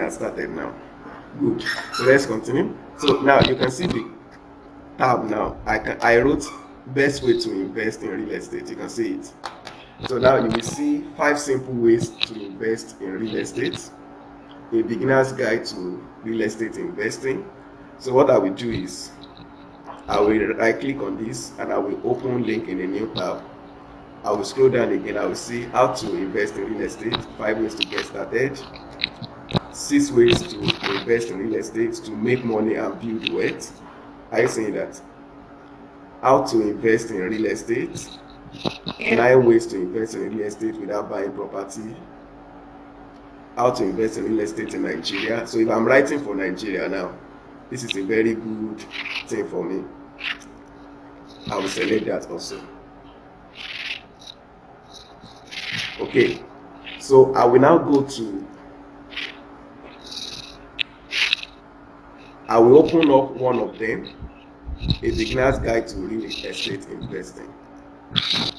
has started now. Good. So let's continue. So now you can see the tab now. I wrote best way to invest in real estate. You can see it. So now you will see 5 simple ways to invest in real estate. A beginner's guide to real estate investing. So what I will do is I will right click on this and I will open link in a new tab. I will scroll down again. I will see how to invest in real estate, 5 ways to get started, 6 ways to invest in real estate to make money and build wealth. Are you saying that? How to invest in real estate, 9 ways to invest in real estate without buying property, how to invest in real estate in Nigeria. So if I'm writing for Nigeria now, this is a very good thing for me. I will select that also. Okay, so I will now go to, I will open up one of them, a beginner's guide to real estate investing.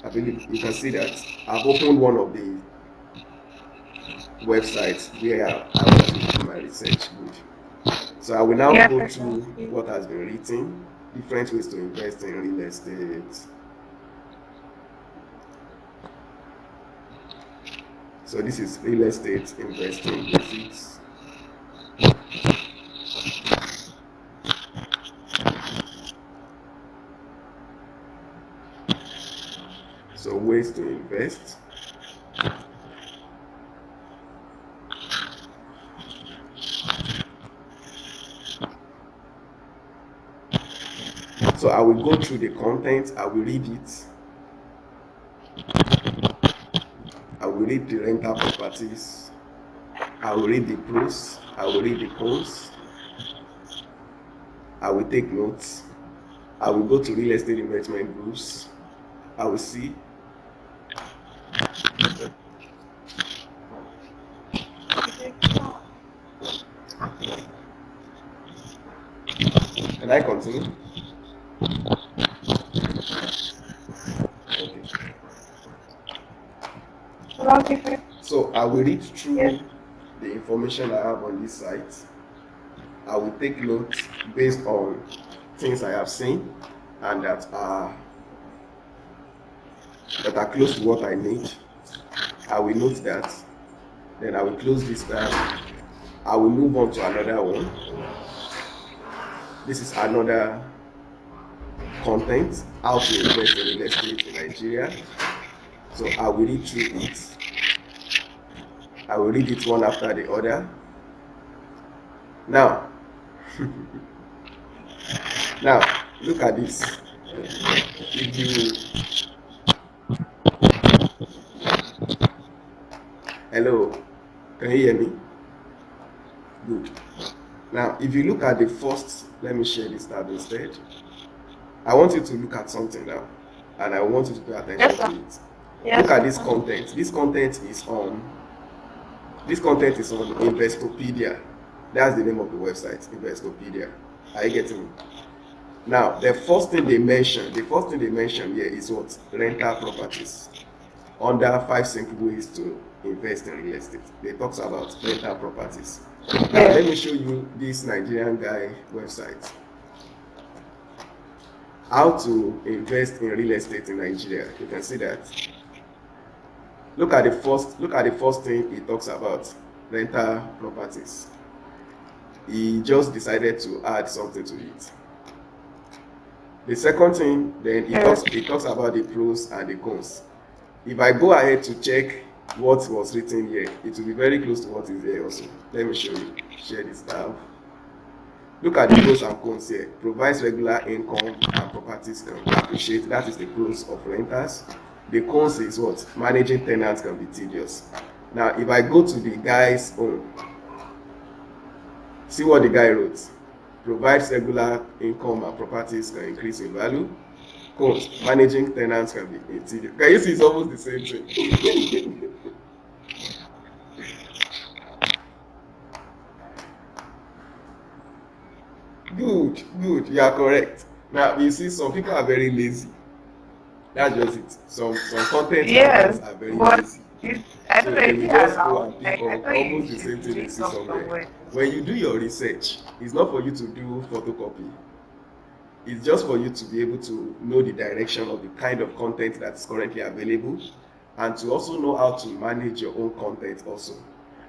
I believe you can see that I've opened one of the websites where I want to do my research. Good. So I will now go to what has been written, different ways to invest in real estate. So this is real estate investing basics. So ways to invest. So I will go through the content, I will read it. I will read the rental properties. I will read the pros. I will read the cons. I will take notes. I will go to real estate investment groups. I will see. Can I continue? Okay. So I will read through the information I have on this site. I will take notes based on things I have seen and that are close to what I need. I will note that. Then I will close this tab. I will move on to another one. This is another content, how to invest in real estate in Nigeria. So I will read through it. I will read it one after the other. Now, now look at this. If you hello, can you hear me? Good. Now, if you look at the first, let me share this tab instead. I want you to look at something now, and I want you to pay attention to it. Look at this content. This content is on Investopedia. That's the name of the website, Investopedia. Are you getting it? Now, the first thing they mention here is what? Rental properties. Under 5 simple ways to invest in real estate. They talks about rental properties. Now, let me show you this Nigerian guy website. How to invest in real estate in Nigeria. You can see that. Look at the first thing he talks about, rental properties. He just decided to add something to it. The second thing, then he talks about the pros and the cons. If I go ahead to check what was written here, it will be very close to what is here also. Let me show you. Share this tab. Look at the pros and cons here. Provides regular income and properties can appreciate. That is the pros of renters. The cons is what? Managing tenants can be tedious. Now, if I go to the guy's own, see what the guy wrote. Provides regular income and properties can increase in value. Cons, managing tenants can be tedious. Can you see it's almost the same thing? Good, you are correct. Now, you see, some people are very lazy. That's just it. Some content are very lazy. I don't So know they if will you just go allow. and pick Like I up thought you almost the should same thing do they it see from somewhere. somewhere. When you do your research, it's not for you to do photocopy. It's just for you to be able to know the direction of the kind of content that's currently available, and to also know how to manage your own content also.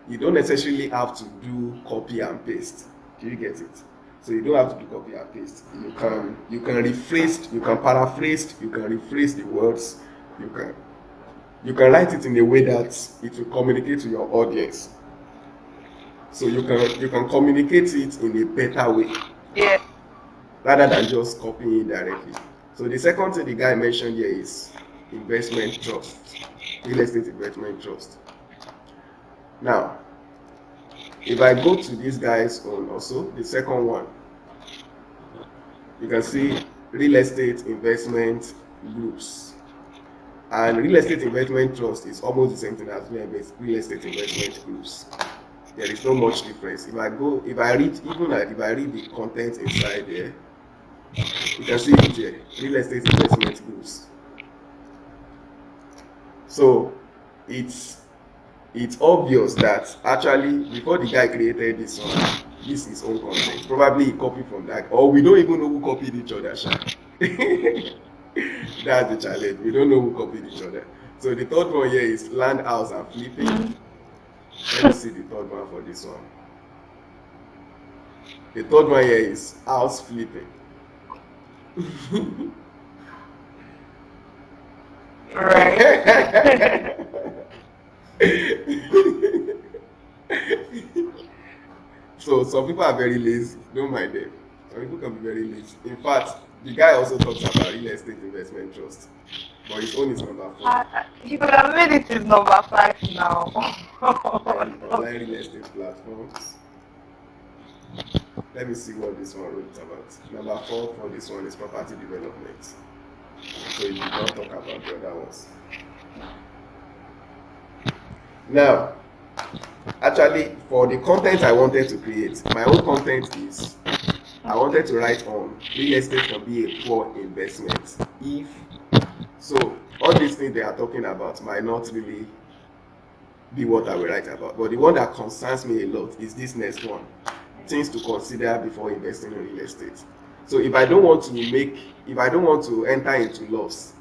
You don't necessarily have to do copy and paste. Do you get it? So you don't have to do copy and paste. You can rephrase, you can paraphrase, you can rephrase the words, you can write it in a way that it will communicate to your audience. So you can communicate it in a better way Yeah. rather than just copying it directly. So the second thing the guy mentioned here is investment trust, real estate investment trust. Now, if I go to this guy's own also, the second one, you can see real estate investment groups. And real estate investment trust is almost the same thing as real estate investment groups. There is not much difference. If I read, if I read the content inside there, you can see it here, real estate investment groups. So it's it's obvious that actually before the guy created this one, this is his own content. Probably he copied from that, or we don't even know who copied each other. That's the challenge. We don't know who copied each other. So the third one here is land house and flipping. Let me see the third one for this one. The third one here is house flipping. Right. So some people are very lazy. Don't mind them. Some people can be very lazy. In fact, the guy also talks about real estate investment trust, but his own is number 4. You could have made it is number 5 now. Then online real estate platforms. Let me see what this one wrote about. Number 4 for this one is property development. So it did not talk about the other ones. Now, actually, for the content I wanted to create, my own content is I wanted to write on real estate can be a poor investment if so. All these things they are talking about might not really be what I will write about, but the one that concerns me a lot is this next one: things to consider before investing in real estate. So if I don't want to enter into loss,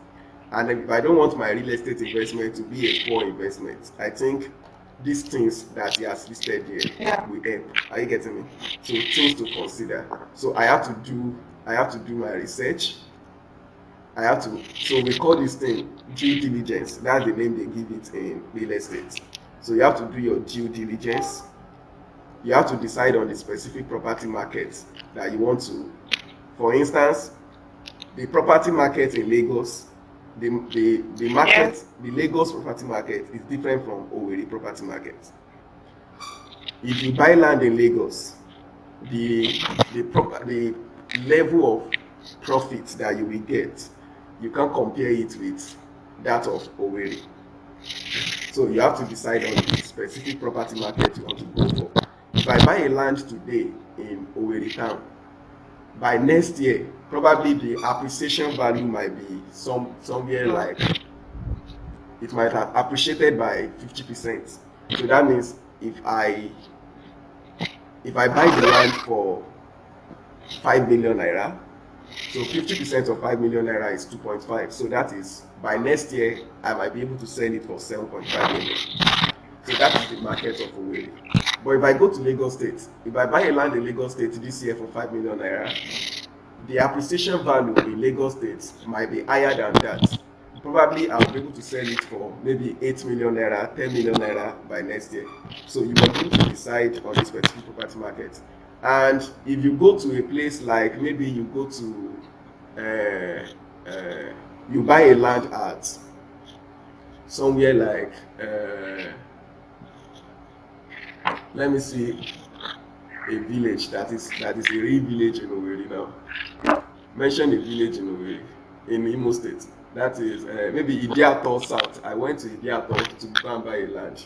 and if I don't want my real estate investment to be a poor investment, I think these things that he has listed here Yeah. will help. Are you getting me? So things to consider. So I have to do my research. So we call this thing due diligence. That's the name they give it in real estate. So you have to do your due diligence. You have to decide on the specific property market that you want to. For instance, the property market in Lagos, Yes. the Lagos property market is different from Owerri property market. If you buy land in Lagos, the level of profit that you will get, you can't compare it with that of Owerri. So you have to decide on the specific property market you want to go for. If I buy a land today in Owerri town, by next year probably the appreciation value might be somewhere like it might have appreciated by 50%. So that means if I buy the land for 5 million naira, so 50% of 5 million naira is 2.5. So that is by next year I might be able to sell it for 7.5 million. So that is the market of Owerri. But if I go to Lagos State, if I buy a land in Lagos State this year for 5 million naira, the appreciation value in Lagos State might be higher than that. Probably I'll be able to sell it for maybe 8 million naira, 10 million naira by next year. So you must be able to decide on a specific property market. And if you go to a place like maybe you go to you buy a land at somewhere like let me see a village that is a real village in Owerri now. Mention a village in Owerri in Imo State. That is maybe Idiato South. I went to Idiato to go and buy a land.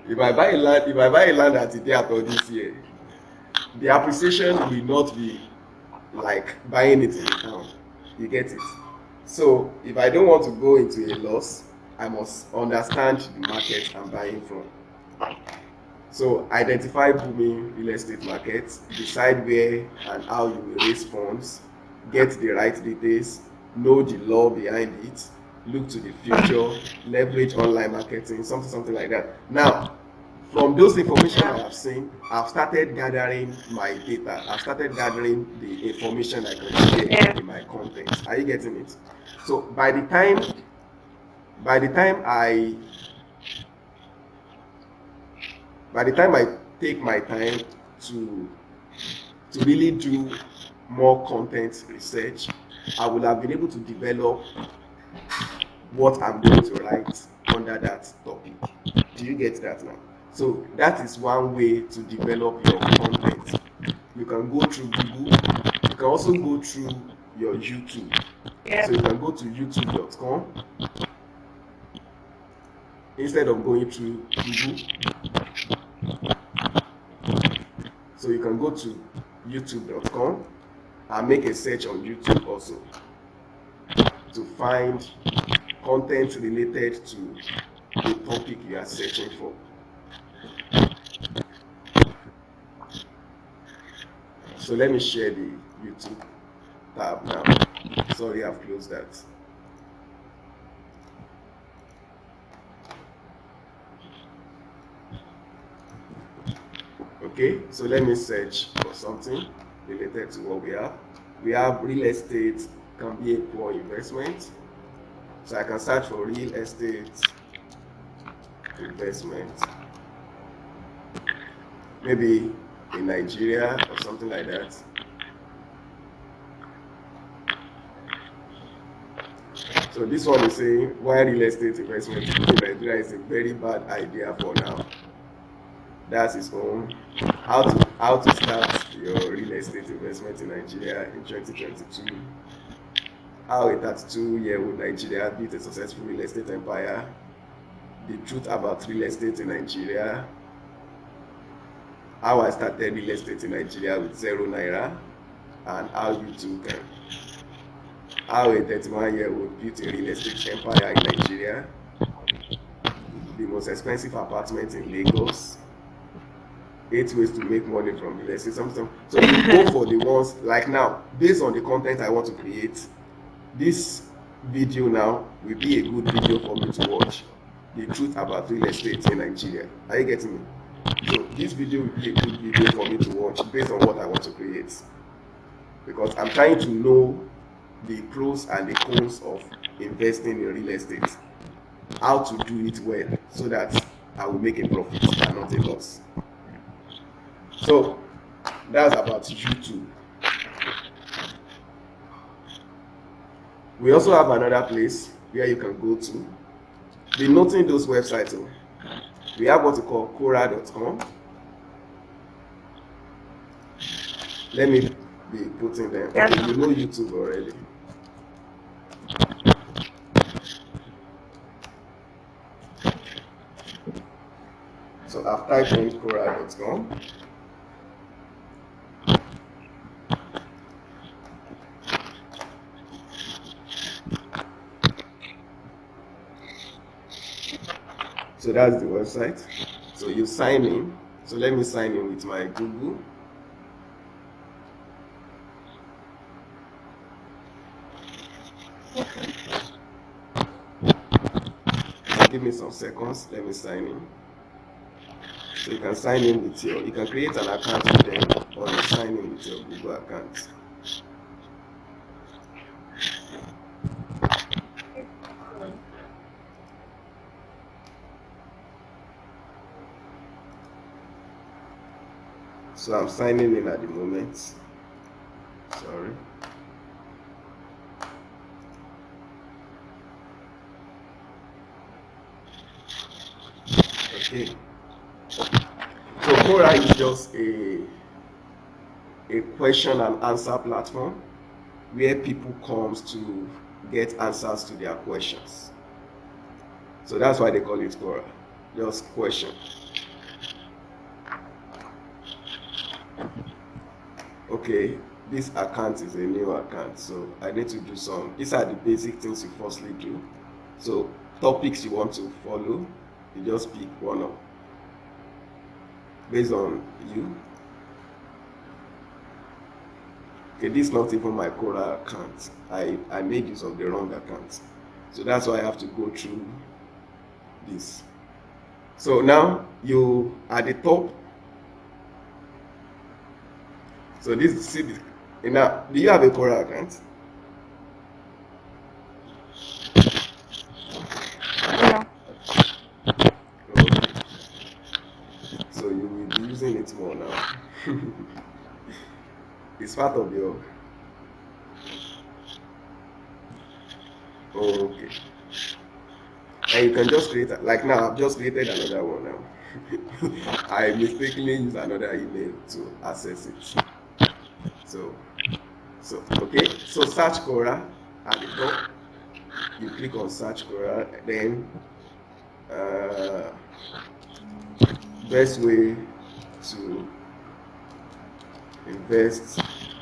If I buy a land at Idiato this year, the appreciation will not be like buying it in the town. You get it? So if I don't want to go into a loss, I must understand the market I'm buying from. So identify booming real estate markets, decide where and how you will raise funds, get the right details, know the law behind it, look to the future, leverage online marketing, something like that. Now, from those information I have seen, I've started gathering my data. I've started gathering the information I can share in my content. Are you getting it? So by the time I take my time to really do more content research, I will have been able to develop what I'm going to write under that topic. Do you get that now? So that is one way to develop your content. You can go through Google. You can also go through your YouTube. So you can go to youtube.com instead of going through Google. So you can go to youtube.com and make a search on YouTube also to find content related to the topic you are searching for. So let me share the YouTube tab now. Sorry, I've closed that. Okay, so let me search for something related to what we have. We have real estate can be a poor investment. So I can search for real estate investment. Maybe in Nigeria or something like that. So this one is saying why real estate investment in Nigeria is a very bad idea for now. That's its own. How to start your real estate investment in Nigeria in 2022. How a 32-year-old Nigeria built a successful real estate empire. The truth about real estate in Nigeria. How I started real estate in Nigeria with 0 naira, and how you too can. How a 31-year-old built a real estate empire in Nigeria. The most expensive apartment in Lagos. 8 ways to make money from real estate. So you go for the ones like now, based on the content I want to create. This video now will be a good video for me to watch. The truth about real estate in Nigeria. Are you getting me? So this video will be a good video for me to watch based on what I want to create. Because I'm trying to know the pros and the cons of investing in real estate. How to do it well so that I will make a profit and not a loss. So that's about YouTube. We also have another place where you can go to. Be noting those websites. We have what we call Quora.com. Let me be putting them. Okay, you know YouTube already. So I've typed in Quora.com. So that's the website. So you sign in. So let me sign in with my Google. So give me some seconds. Let me sign in. So you can sign in with you can create an account with them, or you sign in with your Google account. So I'm signing in at the moment. Sorry. Okay. So Quora is just a question and answer platform where people comes to get answers to their questions. So that's why they call it Quora. Just question. Okay, this account is a new account, so I need to do some. These are the basic things you firstly do. So topics you want to follow, you just pick one up based on you. Okay, this is not even my Quora account. I made use of the wrong account. So that's why I have to go through this. So now you at the top. So this, see this. Now, do you have a Quora account? Yeah. Okay. So you will be using it more now. It's part of your. Okay. And you can just create, like now, I've just created another one now. I mistakenly used another email to access it. So okay. So search Quora at the top. You click on search Quora, then best way to invest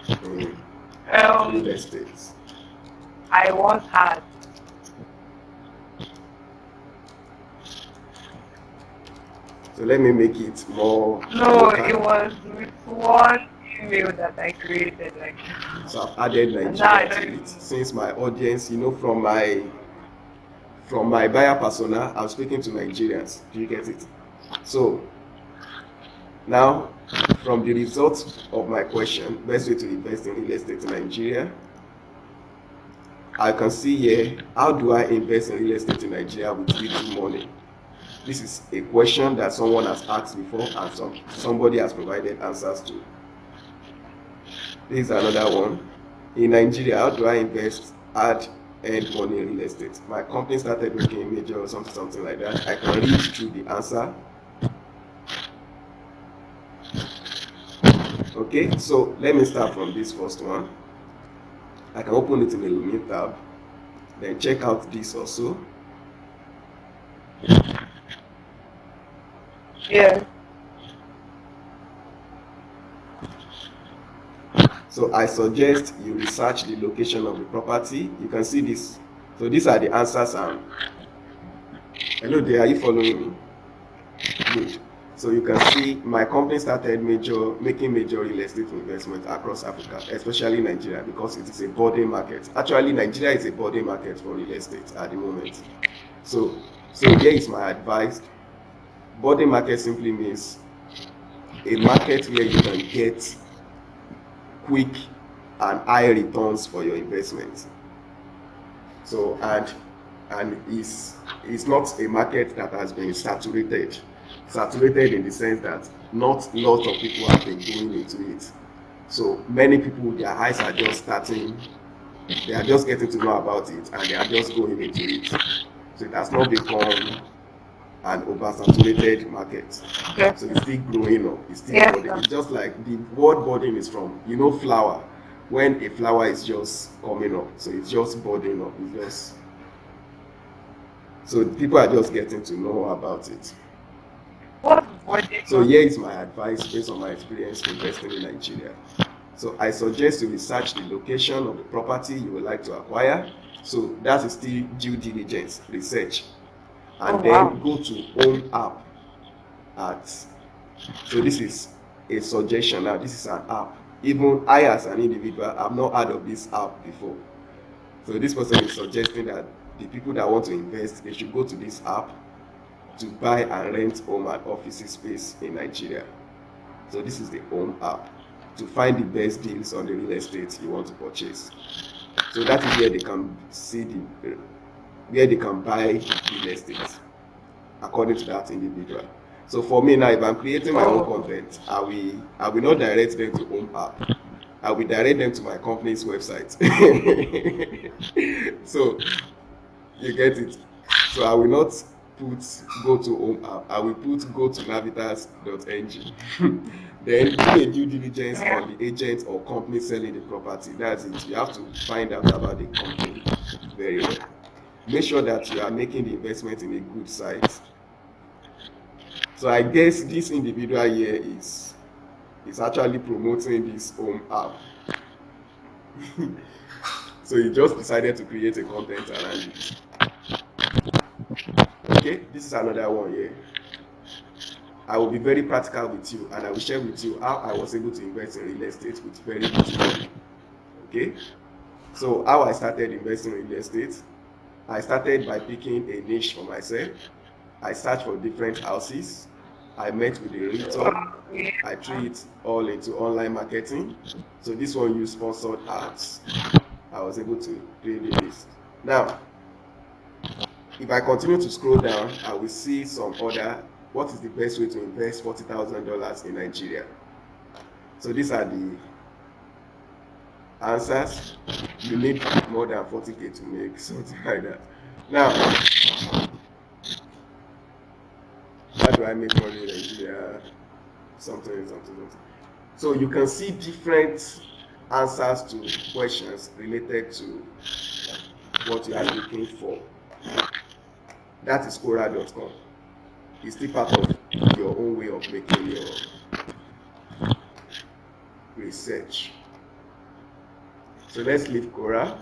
in real estate. I once had. So let me make it more. No, local. it was with one email that I created. Like. So I've added Nigeria to it since my audience, from my buyer persona, I'm speaking to Nigerians. Do you get it? So now, from the results of my question, best way to invest in real estate in Nigeria, I can see here, how do I invest in real estate in Nigeria with little money? This is a question that someone has asked before and somebody has provided answers to. This is another one. In Nigeria, how do I invest, earn money in real estate? My company started making major or something like that. I can read through the answer. Okay, so let me start from this first one. I can open it in a new tab, then check out this also. Yeah. So I suggest you research the location of the property. You can see this. So these are the answers. Hello there, are you following me? Good. So you can see my company started making major real estate investment across Africa, especially Nigeria, because it is a budding market. Actually, Nigeria is a budding market for real estate at the moment. So here is my advice. Budding market simply means a market where you can get quick and high returns for your investment. So and it's not a market that has been saturated in the sense that not lots of people have been going into it. So many people, their eyes are just starting, they are just getting to know about it and they are just going into it. So it has not become an oversaturated market. Okay. So it's still growing up. It's still budding. It's just like the word budding is from, flower. When a flower is just coming up, so it's just budding up. It's just, so people are just getting to know about it. So here is my advice based on my experience investing in Nigeria. So I suggest you research the location of the property you would like to acquire. So that is still due diligence, research. And then go to Home app so this is a suggestion. Now this is an app. Even I as an individual, I've not heard of this app before. So this person is suggesting that the people that want to invest, they should go to this app to buy and rent home and office space in Nigeria. So this is the Home app to find the best deals on the real estate you want to purchase. So that is where they can see where they can buy real estate according to that individual. So for me now, if I'm creating my own content, I will not direct them to Home app. I will direct them to my company's website. So you get it. So I will not go to Home app. I will go to navitas.ng. Then do a due diligence on the agent or company selling the property. That's it. You have to find out about the company very well. Make sure that you are making the investment in a good site. So I guess this individual here is actually promoting this Home app. So he just decided to create a content around it. Okay, this is another one here. I will be very practical with you, and I will share with you how I was able to invest in real estate with very little money. Okay, so how I started investing in real estate, I started by picking a niche for myself. I searched for different houses. I met with a realtor. Yeah. I threw it all into online marketing. So this one used sponsored ads. I was able to create a list. Now, if I continue to scroll down, I will see some other. What is the best way to invest $40,000 in Nigeria? So these are the answers. You need more than 40K to make something like that. Now, how do I make money in Nigeria? Something. So you can see different answers to questions related to what you are looking for. That is Quora.com. It's still part of your own way of making your research. So let's leave Quora.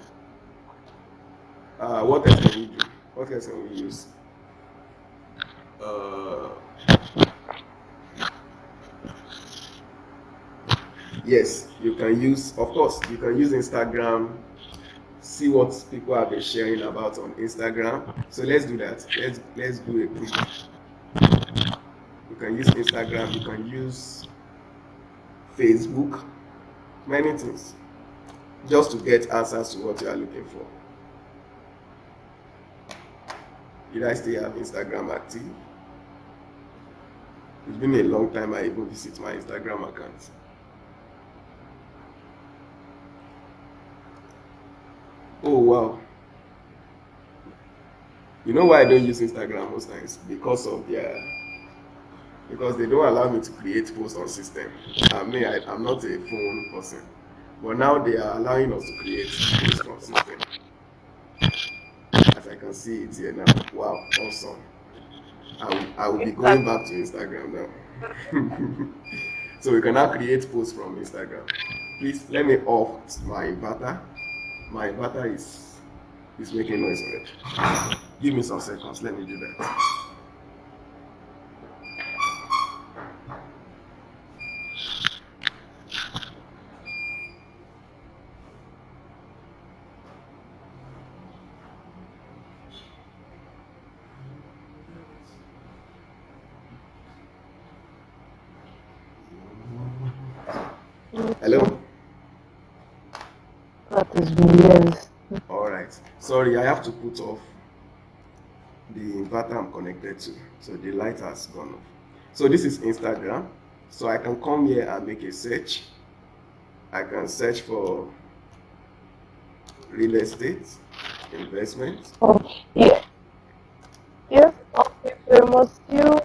What else can we do? What else can we use? Yes, you can use, of course, you can use Instagram. See what people have been sharing about on Instagram. So let's do that. Let's do a quick. You can use Instagram. You can use Facebook. Many things, just to get answers to what you are looking for. Did I still have Instagram active? It's been a long time I even visit my Instagram account. Oh wow. You know why I don't use Instagram most times? Because they don't allow me to create posts on system. I'm not a phone person. But now they are allowing us to create posts from system. As I can see it here now. Wow, awesome. I will be going back to Instagram now. So we can now create posts from Instagram. Please let me off my inverter. My inverter is making noise already. Give me some seconds. Let me do that. Hello? That is millions. Alright. Sorry, I have to put off the inverter I'm connected to. So the light has gone off. So this is Instagram. So I can come here and make a search. I can search for real estate investment. Oh, yeah. Yes, okay, famous you. You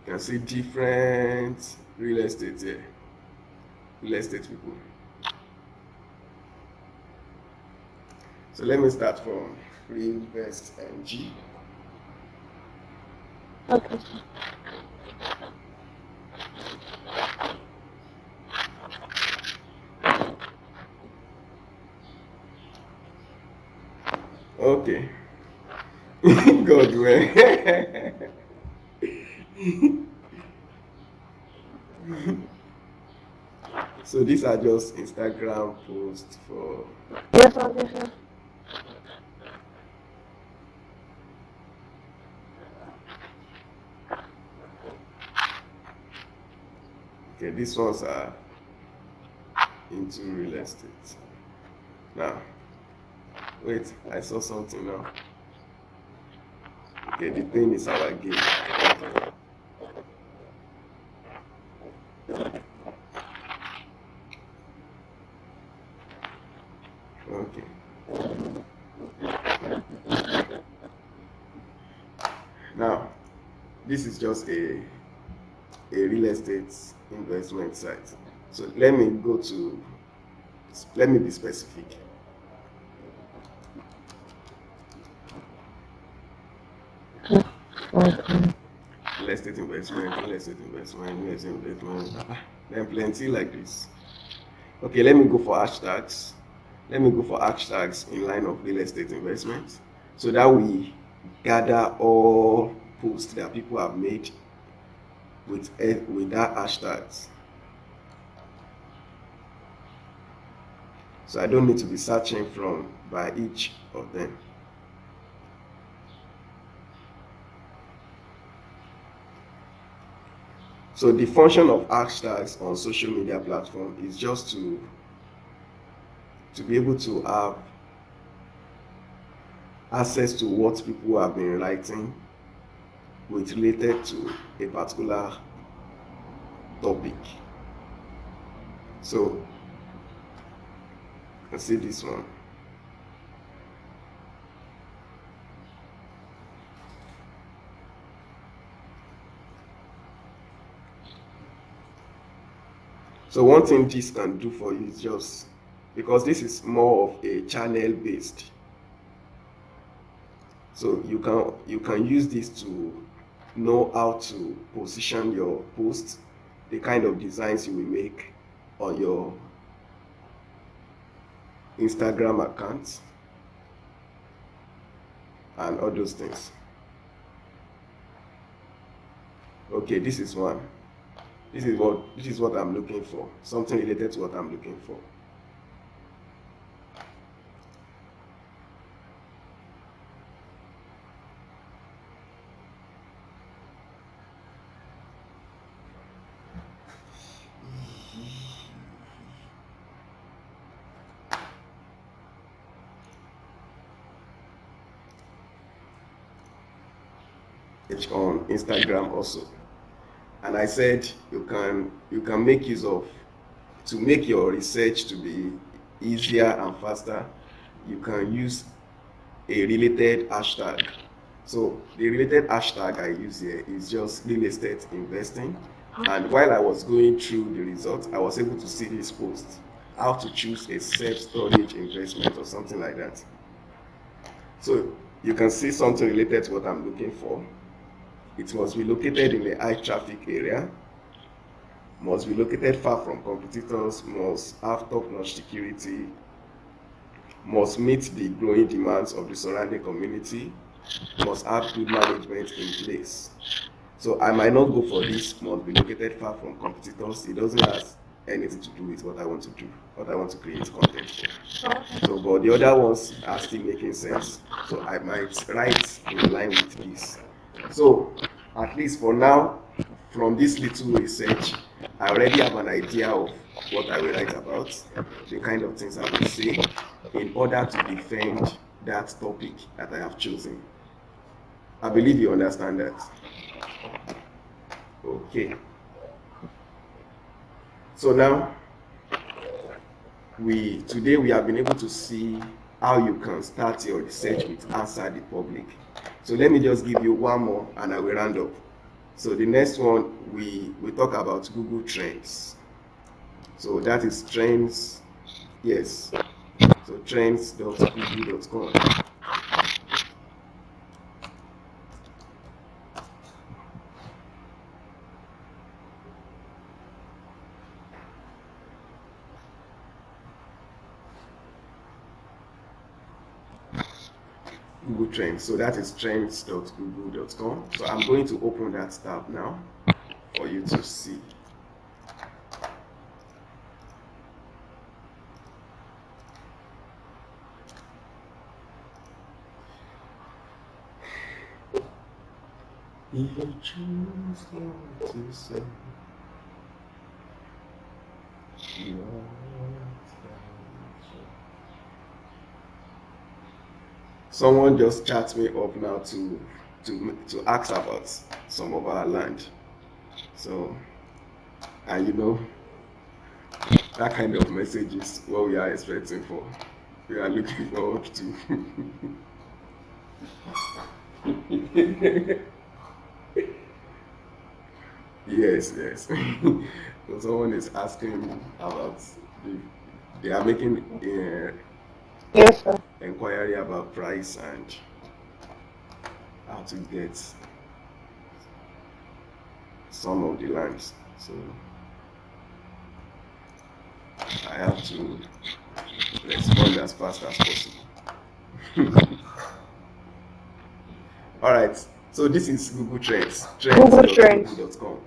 can see different real estate here. Real estate people. So let me start from Reinvest NG. Okay. Okay. God, man. So these are just Instagram posts for. Yes, okay, sir. Okay, these ones are into real estate. Now, wait, I saw something now. Okay, the thing is our game. Okay. Now, this is just a real estate investment site. So let me be specific. Okay. Real estate investment, then plenty like this. Okay, let me go for hashtags. Let me go for hashtags in line of real estate investment. So that gather all posts that people have made with that hashtags. So I don't need to be searching from by each of them. So the function of hashtags on social media platform is just to be able to have access to what people have been writing with related to a particular topic. So you can see this one. So one thing this can do for you is just, because this is more of a channel based, so you can use this to know how to position your posts, the kind of designs you will make on your Instagram account and all those things. Okay, this is one. This is what I'm looking for. Something related to what I'm looking for. On Instagram also, and I said you can make use of, to make your research to be easier and faster, you can use a related hashtag. So the related hashtag I use here is just real estate investing, and while I was going through the results, I was able to see this post, how to choose a self-storage investment or something like that. So you can see something related to what I'm looking for. It must be located in a high traffic area, must be located far from competitors, must have top-notch security, must meet the growing demands of the surrounding community, must have good management in place. So I might not go for this must be located far from competitors. It doesn't have anything to do with what I want to do, what I want to create content for. So, but the other ones are still making sense. So I might write in line with this. So at least for now, from this little research, I already have an idea of what I will write about, the kind of things I will say in order to defend that topic that I have chosen. I believe you understand that. Okay. So now today we have been able to see how you can start your research with Answer the Public. So let me just give you one more and I will round up. So the next one we talk about Google Trends. So that is trends, yes. So trends.google.com. Google Trends. So that is trends.google.com. So I'm going to open that tab now for you to see. If you choose not to say, someone just chat me up now to ask about some of our land. So, and you know, that kind of message is what we are expecting for. We are looking forward to. Yes, yes. So someone is asking about they are making Yes, sir. inquiry about price and how to get some of the lands. So I have to respond as fast as possible. All right. So this is Google Trends, Google Trends. trends.google.com.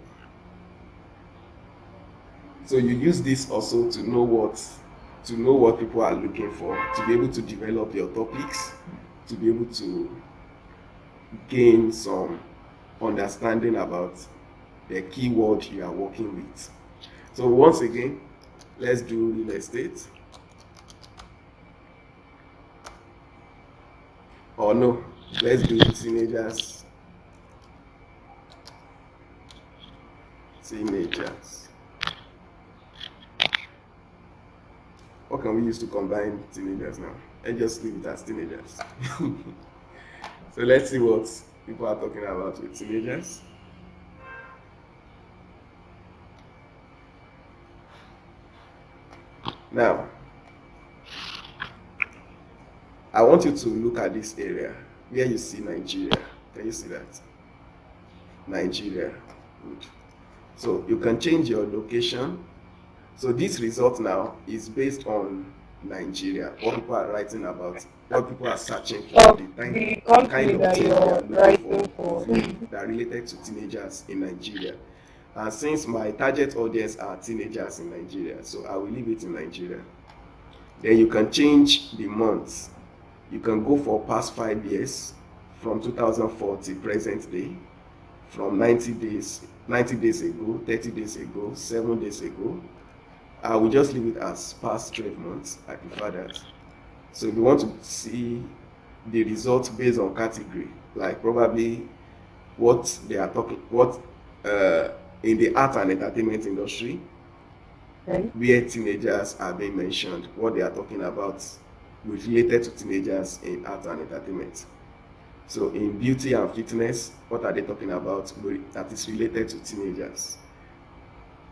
So you use this also to know what people are looking for, to be able to develop your topics, to be able to gain some understanding about the keyword you are working with. So once again, let's do real estate. Or no, let's do teenagers. Teenagers. What can we use to combine teenagers now? Let's just leave it as teenagers. So let's see what people are talking about with teenagers. Now, I want you to look at this area where you see Nigeria. Can you see that? Nigeria. Good. So you can change your location. So this result now is based on Nigeria. What people are writing about, what people are searching for, Of the the kind country of that things they you're are looking writing for for. that are related to teenagers in Nigeria. And since my target audience are teenagers in Nigeria, so I will leave it in Nigeria. Then you can change the months. You can go for past 5 years from 2004 to present day, from 90 days ago, 30 days ago, 7 days ago. I will just leave it as past 12 months. I prefer that. So if you want to see the results based on category, like probably what they are talking, what in the art and entertainment industry, Okay. where teenagers are being mentioned, what they are talking about with related to teenagers in art and entertainment. So in beauty and fitness, what are they talking about that is related to teenagers?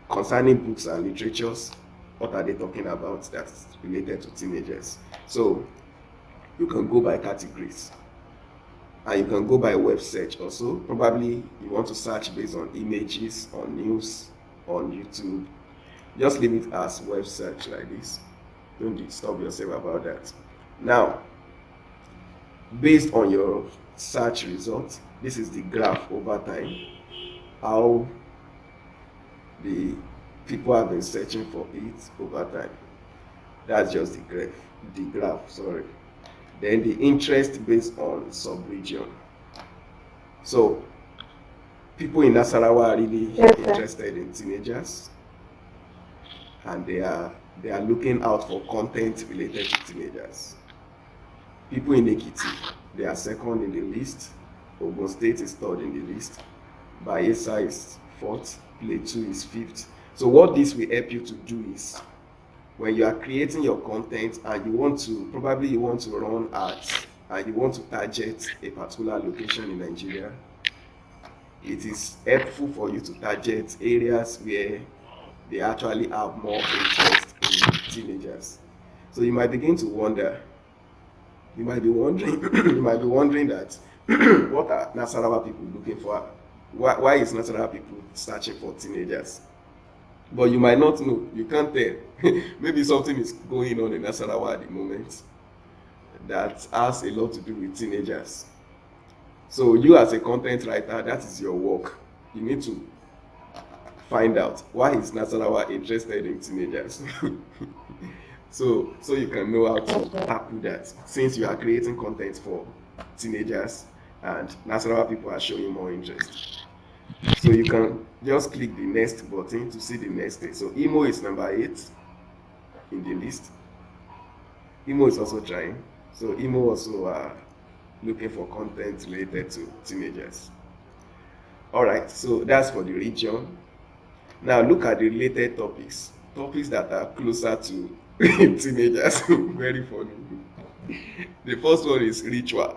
Concerning books and literatures, what are they talking about that's related to teenagers? So you can go by categories, and you can go by web search also. Probably you want to search based on images, on news, on YouTube. Just leave it as web search like this. Don't disturb yourself about that. Now, based on your search results, this is the graph over time, how the people have been searching for it over time. That's just the graph, sorry. Then the interest based on sub-region. So people in Nasarawa are really Yes, sir. interested in teenagers, and they are looking out for content related to teenagers. People in Ekiti, they are second in the list. Ogun State is third in the list. Bayelsa is fourth. Plateau is fifth. So what this will help you to do is, when you are creating your content and you want to run ads and you want to target a particular location in Nigeria, it is helpful for you to target areas where they actually have more interest in teenagers. So you might begin to wonder, you might be wondering that what are Nasarawa people looking for? Why is Nasarawa people searching for teenagers? But you might not know, you can't tell. Maybe something is going on in Nasarawa at the moment that has a lot to do with teenagers. So you as a content writer, that is your work. You need to find out why is Nasarawa interested in teenagers. So you can know how to tackle that, since you are creating content for teenagers and Nasarawa people are showing more interest. So you can just click the next button to see the next thing. So Imo is number 8 in the list. Imo is also trying. So Imo also are looking for content related to teenagers. All right, so that's for the region. Now look at the related topics that are closer to teenagers. Very funny. The first one is ritual.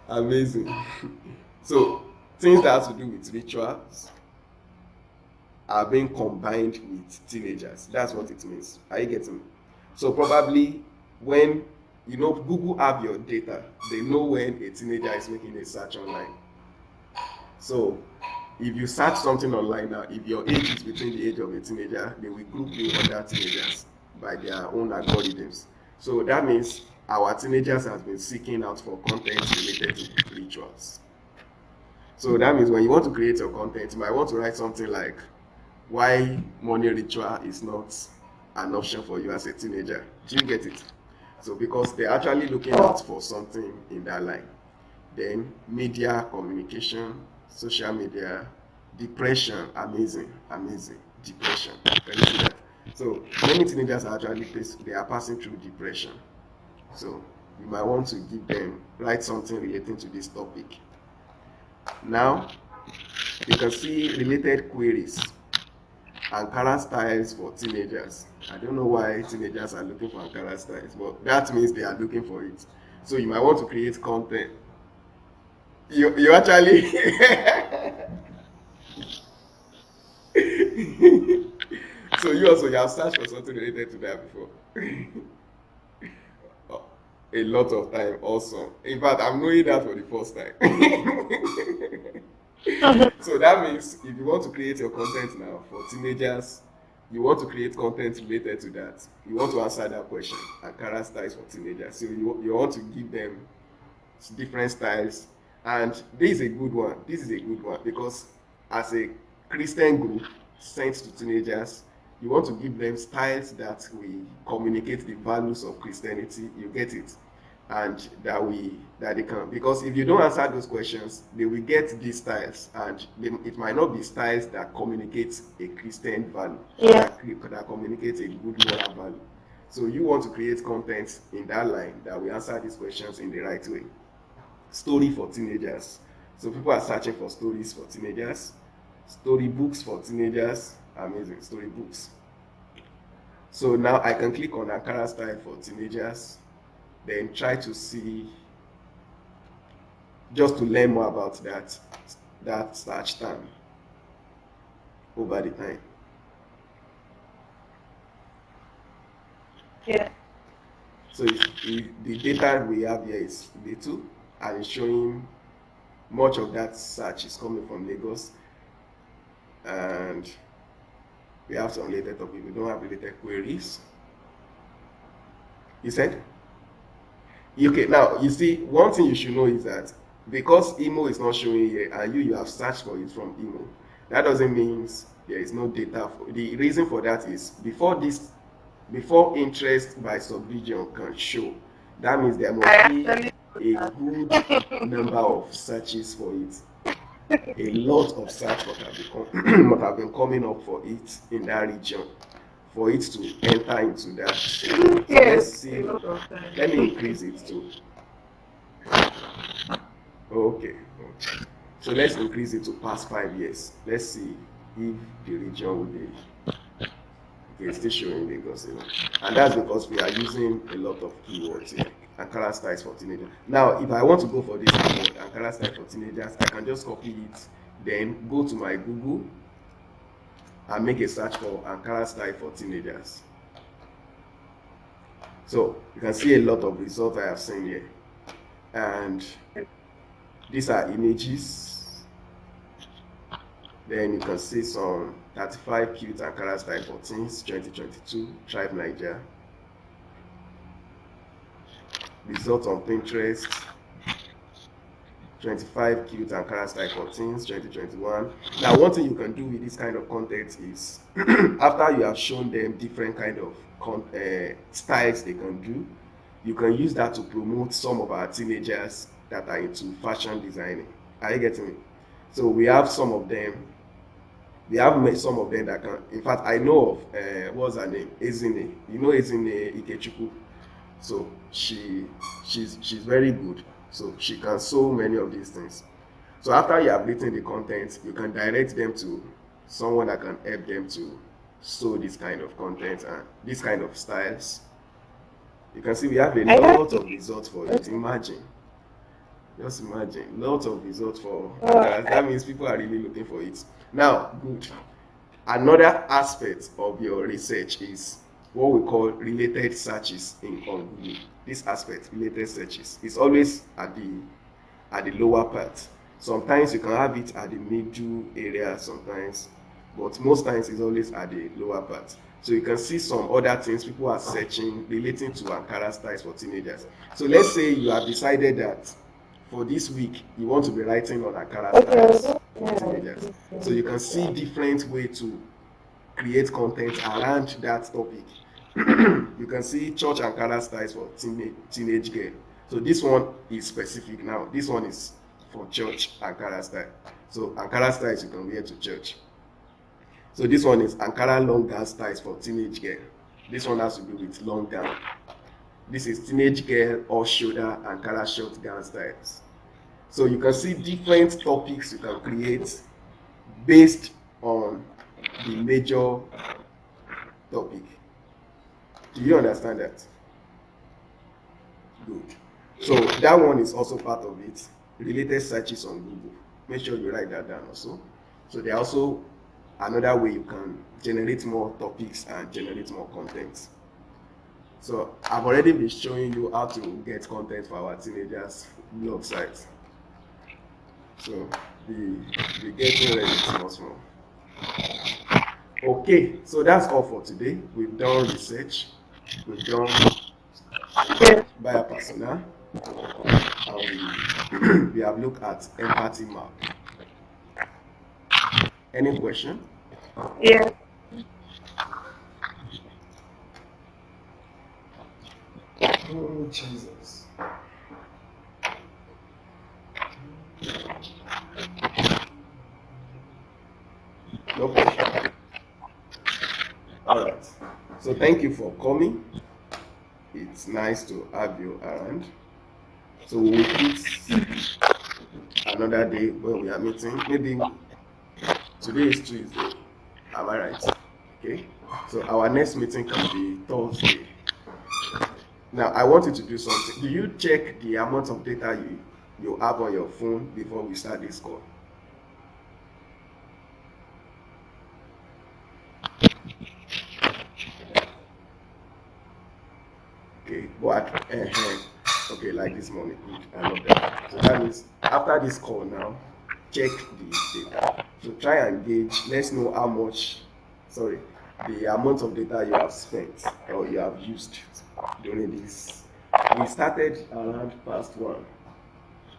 Amazing. So things that have to do with rituals are being combined with teenagers. That's what it means. Are you getting me? So probably when Google have your data, they know when a teenager is making a search online. So if you search something online now, if your age is between the age of a teenager, they will group you under teenagers. by their own algorithms. So that means our teenagers has been seeking out for content related to rituals. So that means when you want to create your content, you might want to write something like why morning ritual is not an option for you as a teenager. Do you get it? So because they're actually looking out for something in that line. Then media, communication, social media, depression, amazing, depression. Can you see that? So many teenagers are actually they are passing through depression. So you might want to give them write something relating to this topic. Now you can see related queries. Ankara styles for teenagers. I don't know why teenagers are looking for Ankara styles, but that means they are looking for it. So you might want to create content. You actually so you have searched for something related to that before. A lot of time also. In fact, I'm knowing that for the first time. So that means if you want to create your content now for teenagers, you want to create content related to that. You want to answer that question. Ankara styles for teenagers. So you want to give them different styles. And this is a good one. This is a good one because as a Christian group sent to teenagers, you want to give them styles that will communicate the values of Christianity. You get it, and that they can, because if you don't answer those questions, they will get these styles, and it might not be styles that communicate a Christian value, Yeah. that communicate a good moral value. So you want to create content in that line that will answer these questions in the right way. Story for teenagers. So people are searching for stories for teenagers, story books for teenagers, amazing story books. So now I can click on Ankara style for teenagers, then try to see, just to learn more about that search term over the time. Yeah. So the data we have here is little, and it's showing much of that search is coming from Lagos, and we have some related topics. We don't have related queries. You said? Okay, now you see, one thing you should know is that because emo is not showing here and you have searched for it from emo, that doesn't mean there is no data. The reason for that is before interest by subregion can show, that means there must be a good number of searches for it. A lot of search must have been coming up for it in that region for it to enter into that. So let's see. Let me increase it to. Okay. So let's increase it to past 5 years. Let's see if the region will be. Okay, it's still showing Lagos, and that's because we are using a lot of keywords here. Ankara styles for teenagers. Now, if I want to go for this keyword, Ankara style for teenagers, I can just copy it, then go to my Google and make a search for Ankara style for teenagers. So you can see a lot of results I have seen here, and these are images. Then you can see some 35 cute Ankara style for teens 2022 Tribe Niger. Results on Pinterest. 25 cute Ankara style for teens 2021. Now, one thing you can do with this kind of content is after you have shown them different kind of styles they can do, you can use that to promote some of our teenagers that are into fashion designing. Are you getting me? So we have some of them. We have met some of them that can. In fact, I know of what's her name, Ezine. You know Ezine Ikechukwu. So she's very good. So she can sew many of these things. So after you have written the content, you can direct them to someone that can help them to sew this kind of content and this kind of styles. You can see we have a lot of results for it. Just imagine, lots of results for that means people are really looking for it. Now, good. Another aspect of your research is what we call related searches on Google. This aspect, related searches, is always at the lower part. Sometimes you can have it at the middle area sometimes, but most times it's always at the lower part. So you can see some other things people are searching relating to Ankara styles for teenagers. So let's say you have decided that for this week you want to be writing on Ankara styles for teenagers. So you can see different way to create content around that topic. You can see church Ankara styles for teenage girl. So this one is specific now. This one is for church Ankara style. So Ankara styles you can wear to church. So this one is Ankara long gown styles for teenage girl. This one has to do with long gown. This is teenage girl off shoulder Ankara short gown styles. So you can see different topics you can create based on the major topic. Do you understand that? Good. So that one is also part of it. Related searches on Google. Make sure you write that down also. So there are also another way you can generate more topics and generate more content. So I've already been showing you how to get content for our teenagers blog site. So be getting ready small small. Okay, so that's all for today. We've done research, we've done buyer persona, and we have looked at empathy map. Any question? Yeah. Oh Jesus. No question. All right. So thank you for coming. It's nice to have you around. So we'll fix another day when we are meeting. Maybe today is Tuesday. Am I right? Okay. So our next meeting can be Thursday. Now I want you to do something. Do you check the amount of data you have on your phone before we start this call? Okay, but okay, like this morning. Good. I love that. So that means after this call now, check the data. So try and gauge. Let's know how much. Sorry, the amount of data you have spent or you have used during this. We started around past 1,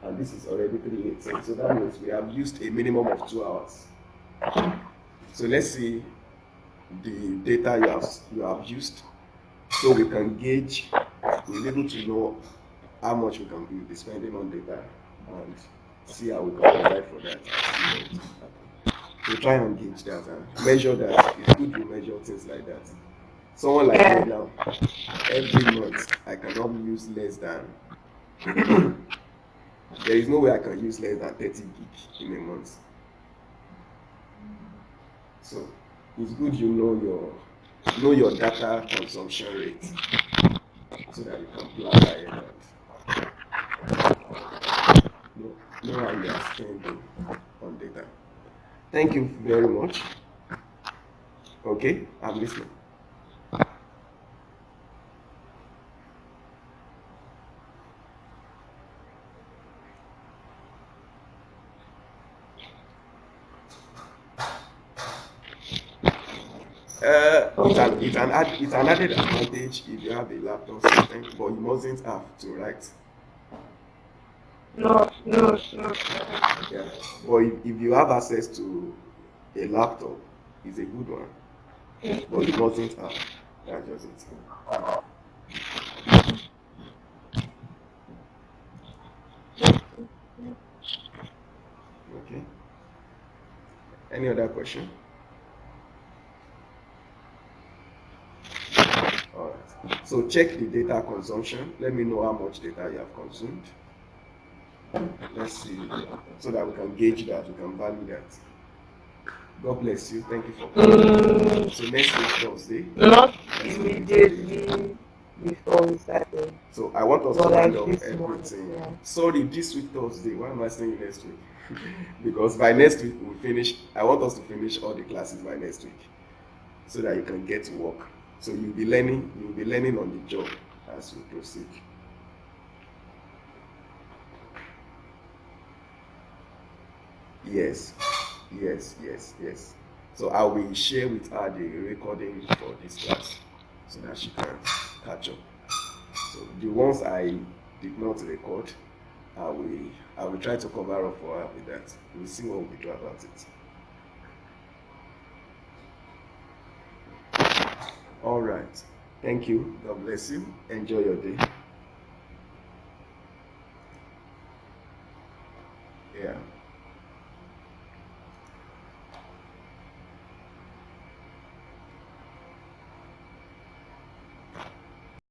and this is already 3:18. So that means we have used a minimum of 2 hours. So let's see the data you have used, so we can gauge. We'll be able to know how much we can be spending on data and see how we can provide for that. So try and gauge that and measure that. It's good to measure things like that. Someone like me now, every month I cannot use less than there is no way I can use less than 30 gig in a month. So it's good you know your data consumption rate so that you can plan ahead and know how you are spending on data. Thank you very much. Okay, I'm listening. It's an added advantage if you have a laptop system, but you mustn't have to write. No. Yeah. But if you have access to a laptop, it's a good one. But you mustn't have. That's just it. Okay. Any other question? All right. So check the data consumption. Let me know how much data you have consumed. Let's see, so that we can gauge that, we can value that. God bless you. Thank you for coming. So next week Thursday. Not immediately before we started. So I want us But to round like up this month, everything. yeah. Sorry, this week Thursday. Why am I saying next week? Because by next week we'll finish. I want us to finish all the classes by next week, so that you can get to work. So you'll be learning on the job as we proceed. Yes. So I will share with her the recording for this class so that she can catch up. So the ones I did not record, I will try to cover up for her with that. We'll see what we do about it. All right. Thank you. God bless you. Enjoy your day. Yeah.